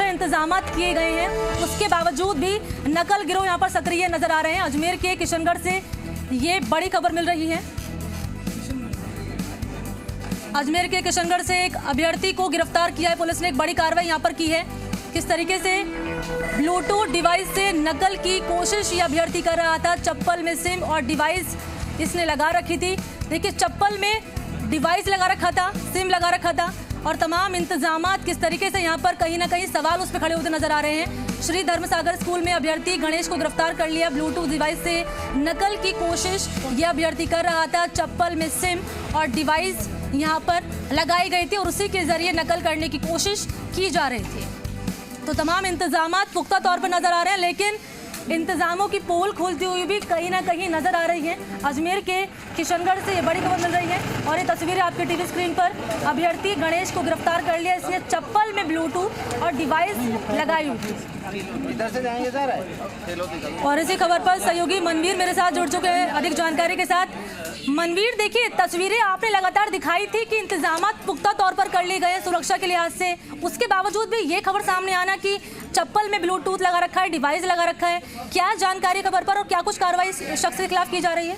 इंतजाम किए गए हैं, उसके बावजूद भी नकल गिरोह यहां पर सक्रिय नजर आ रहे हैं। अजमेर के किशनगढ़ से ये बड़ी खबर मिल रही है। अजमेर के किशनगढ़ से एक अभ्यर्थी को गिरफ्तार किया है पुलिस ने। एक बड़ी कार्रवाई यहां पर की है। किस तरीके से ब्लूटूथ डिवाइस से नकल की कोशिश ये अभ्यर्थी कर रहा था। चप्पल में सिम और डिवाइस इसने लगा रखी थी। देखिए, चप्पल में डिवाइस लगा रखा था, सिम लगा रखा था और तमाम इंतजामात किस तरीके से यहाँ पर कहीं ना कहीं सवाल उस पर खड़े होते नजर आ रहे हैं। श्री धर्मसागर स्कूल में अभ्यर्थी गणेश को गिरफ्तार कर लिया। ब्लूटूथ डिवाइस से नकल की कोशिश यह अभ्यर्थी कर रहा था। चप्पल में सिम और डिवाइस यहाँ पर लगाई गई थी और उसी के जरिए नकल करने की कोशिश की जा रही थी। तो तमाम इंतजामात पुख्ता तौर पर नजर आ रहे हैं, लेकिन इंतजामों की पोल खोलती हुई भी कहीं ना कहीं नजर आ रही है। अजमेर के किशनगढ़ से ये बड़ी खबर मिल रही है और ये तस्वीरें आपके टीवी स्क्रीन पर। अभ्यर्थी गणेश को गिरफ्तार कर लिया, इसने चप्पल में ब्लूटूथ और डिवाइस लगाई हुई। इधर से जाएंगे सर। और इसी खबर पर सहयोगी मनवीर मेरे साथ जुड़ चुके हैं अधिक जानकारी के साथ। मनवीर, देखिए, तस्वीरें आपने लगातार दिखाई थी कि इंतजामात पुख्ता तौर पर कर लिए गए सुरक्षा के लिहाज से, उसके बावजूद भी ये खबर सामने आना कि चप्पल में ब्लूटूथ लगा रखा है, डिवाइस लगा रखा है। क्या जानकारी खबर पर और क्या कुछ कार्रवाई शख्स के खिलाफ की जा रही है?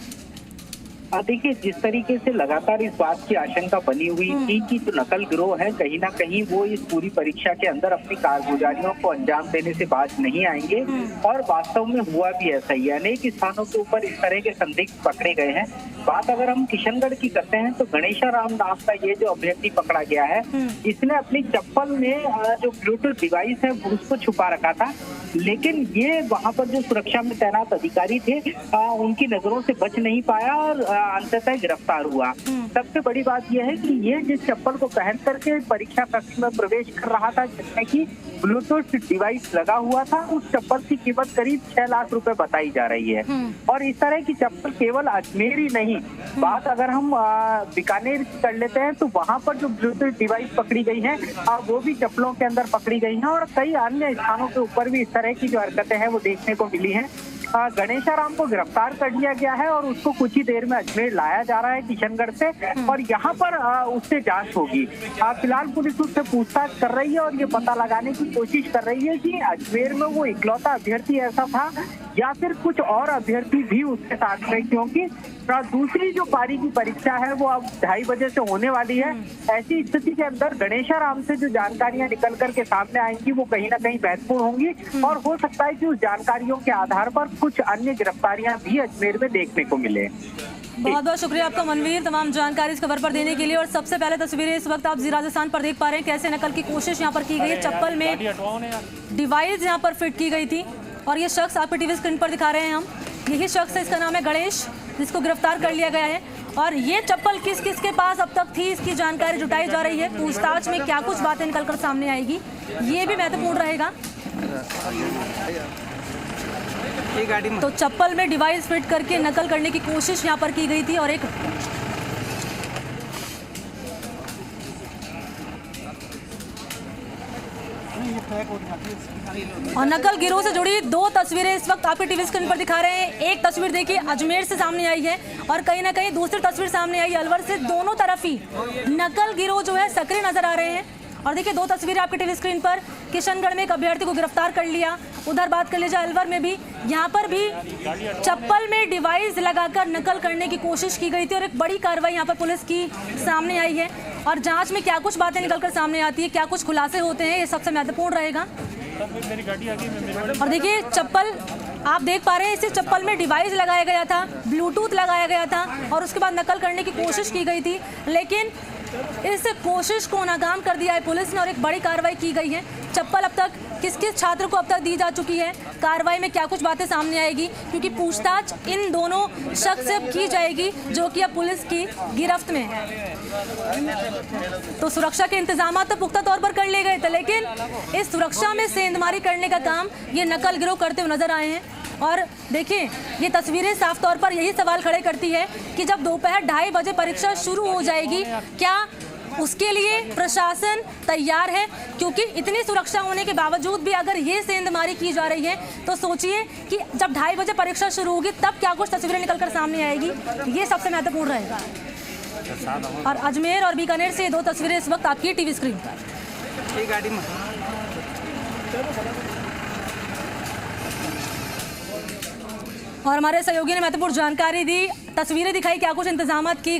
देखिए, जिस तरीके से लगातार इस बात की आशंका बनी हुई थी कि जो नकल गिरोह है कहीं ना कहीं वो इस पूरी परीक्षा के अंदर अपनी कारगुजारियों को अंजाम देने से बाज नहीं आएंगे, और वास्तव में हुआ भी ऐसा ही। अनेक स्थानों के ऊपर इस तरह के संदिग्ध पकड़े गए हैं। बात अगर हम किशनगढ़ की करते हैं तो गणेशा राम नाम का ये जो अभ्यर्थी पकड़ा गया है, इसने अपनी चप्पल में जो ब्लूटूथ डिवाइस है उसको छुपा रखा था, लेकिन ये वहां पर जो सुरक्षा में तैनात अधिकारी थे उनकी नजरों से बच नहीं पाया और अंततः गिरफ्तार हुआ। सबसे बड़ी बात यह है कि ये जिस चप्पल को पहन करके परीक्षा कक्ष में प्रवेश कर रहा था, जिसमें कि ब्लूटूथ डिवाइस लगा हुआ था, उस चप्पल की कीमत करीब 6 लाख रुपए बताई जा रही है। और इस तरह की चप्पल केवल अजमेर ही नहीं, बात अगर हम बीकानेर की कर लेते हैं तो वहां पर जो ब्लूटूथ डिवाइस पकड़ी गई है वो भी चप्पलों के अंदर पकड़ी गई है, और कई अन्य स्थानों के ऊपर भी इस तरह की जो हरकतें हैं वो देखने को मिली है। गणेशा राम को गिरफ्तार कर लिया गया है और उसको कुछ ही देर में अजमेर लाया जा रहा है किशनगढ़ से, और यहाँ पर उससे जांच होगी। फिलहाल पुलिस उससे पूछताछ कर रही है और ये पता लगाने की कोशिश कर रही है कि अजमेर में वो इकलौता अभ्यर्थी ऐसा था या फिर कुछ और अभ्यर्थी भी उसके साथ में, क्योंकि दूसरी जो पारी की परीक्षा है वो अब 2:30 बजे से होने वाली है। ऐसी स्थिति के अंदर गणेशा राम से जो जानकारियां निकल कर के सामने आएंगी वो कहीं ना कहीं महत्वपूर्ण होंगी, और हो सकता है कि उस जानकारियों के आधार पर कुछ अन्य गिरफ्तारियां भी अजमेर में देखने को मिले। बहुत बहुत शुक्रिया आपका मनवीर, तमाम जानकारी इस खबर पर देने के लिए। और सबसे पहले तस्वीरें इस वक्त आप राजस्थान पर देख पा रहे हैं, कैसे नकल की कोशिश यहाँ पर की गई है। चप्पल में डिवाइस यहाँ पर फिट की गई थी और ये शख्स आपके टीवी स्क्रीन पर दिखा रहे हैं हम, यही शख्स है, इसका नाम है गणेश, जिसको गिरफ्तार कर लिया गया है। और ये चप्पल किस किस के पास अब तक थी, इसकी जानकारी जुटाई जा रही है। पूछताछ में क्या कुछ बातें निकलकर सामने आएगी ये भी महत्वपूर्ण रहेगा। तो चप्पल में डिवाइस फिट करके नकल करने की कोशिश यहाँ पर की गई थी और नकल गिरोह से जुड़ी 2 तस्वीरें इस वक्त आपके टीवी स्क्रीन पर दिखा रहे हैं। एक तस्वीर देखिए अजमेर से सामने आई है और कहीं ना कहीं दूसरी तस्वीर सामने आई अलवर से। दोनों तरफ ही नकल गिरोह जो है सक्रिय नजर आ रहे हैं। और देखिए 2 तस्वीरें आपके टीवी स्क्रीन पर। किशनगढ़ में एक अभ्यर्थी को गिरफ्तार कर लिया, उधर बात कर लीजिए अलवर में भी, यहाँ पर भी चप्पल में डिवाइस लगाकर नकल करने की कोशिश की गई थी और एक बड़ी कार्रवाई यहाँ पर पुलिस की सामने आई है। और जांच में क्या कुछ बातें निकलकर सामने आती है, क्या कुछ खुलासे होते हैं, ये सबसे महत्वपूर्ण रहेगा। और देखिए चप्पल आप देख पा रहे हैं, इसी चप्पल में डिवाइस लगाया गया था, ब्लूटूथ लगाया गया था और उसके बाद नकल करने की कोशिश की गई थी, लेकिन इस कोशिश को नाकाम कर दिया है पुलिस ने और एक बड़ी कार्रवाई की गई है। चप्पल अब तक किस किस छात्र को अब तक दी जा चुकी है, कार्रवाई में क्या कुछ बातें सामने आएगी, क्योंकि पूछताछ इन दोनों शख्स से की जाएगी जो कि अब पुलिस की गिरफ्त में है। तो सुरक्षा के इंतजाम तो पुख्ता तौर पर कर लिए गए थे, लेकिन इस सुरक्षा में सेंधमारी करने का काम ये नकल गिरोह करते हुए नजर आए हैं। और देखिए ये तस्वीरें साफ तौर पर यही सवाल खड़े करती है कि जब दोपहर 2:30 बजे परीक्षा शुरू हो जाएगी, क्या उसके लिए प्रशासन तैयार है? क्योंकि इतनी सुरक्षा होने के बावजूद भी अगर ये सेंधमारी की जा रही है तो सोचिए कि जब 2:30 बजे परीक्षा शुरू होगी तब क्या कुछ तस्वीरें निकलकर सामने आएगी, ये सबसे महत्वपूर्ण रहेगा। और अजमेर और बीकानेर से 2 तस्वीरें इस वक्त आपकी टीवी स्क्रीन पर। और हमारे सहयोगी ने महत्वपूर्ण जानकारी दी, तस्वीरें दिखाई, क्या कुछ इंतजाम की